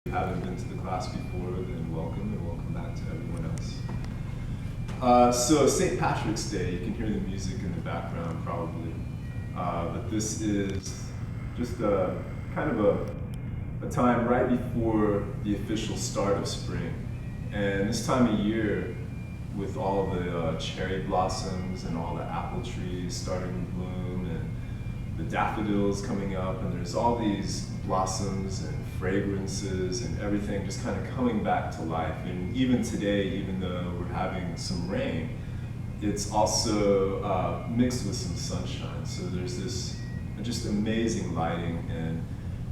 you haven't been to the class before, then welcome and welcome back to everyone else. So St. Patrick's Day, you can hear the music in the background probably, but this is just a kind of a time right before the official start of spring. And this time of year, with all the cherry blossoms and all the apple trees starting to bloom and the daffodils coming up, and there's all these blossoms and fragrances and everything just kind of coming back to life. And even today, even though we're having some rain, it's also mixed with some sunshine. So there's this just amazing lighting, and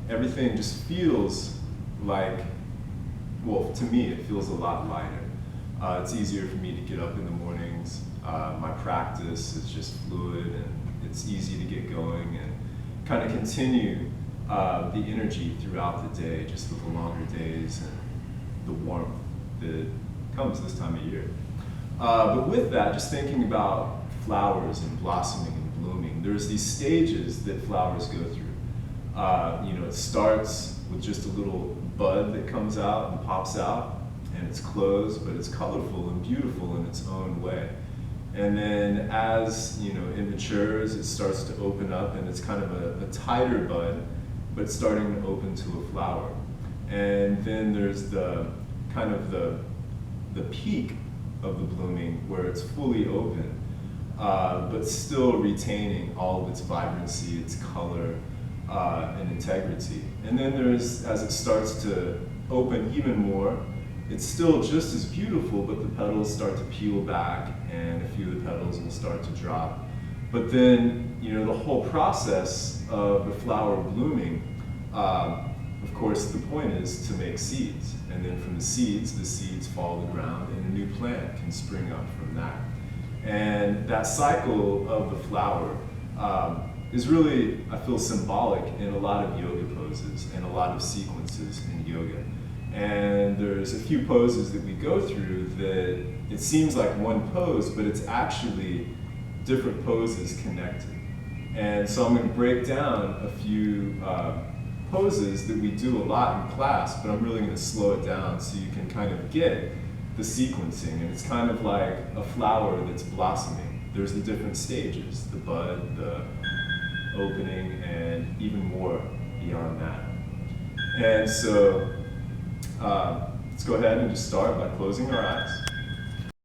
everything just feels like, well, to me, it feels a lot lighter. It's easier for me to get up in the mornings. My practice is just fluid, and it's easy to get going and kind of continue the energy throughout the day, just with the longer days and the warmth that comes this time of year. But with that, just thinking about flowers and blossoming and blooming, there's these stages that flowers go through. It starts with just a little bud that comes out and pops out, and it's closed, but it's colorful and beautiful in its own way. And then as it matures, it starts to open up, and it's kind of a tighter bud, but it's starting to open to a flower. And then there's the kind of the peak of the blooming where it's fully open, but still retaining all of its vibrancy, its color, and integrity. And then there's, as it starts to open even more, it's still just as beautiful, but the petals start to peel back, and a few of the petals will start to drop. But then, the whole process of the flower blooming, of course, the point is to make seeds. And then from the seeds fall to the ground, and a new plant can spring up from that. And that cycle of the flower is really, I feel, symbolic in a lot of yoga poses and a lot of sequences in yoga. And there's a few poses that we go through that it seems like one pose, but it's actually different poses connected. And so I'm going to break down a few poses that we do a lot in class, but I'm really going to slow it down so you can kind of get the sequencing. And it's kind of like a flower that's blossoming. There's the different stages, the bud, the opening, and even more beyond that. And so let's go ahead and just start by closing our eyes.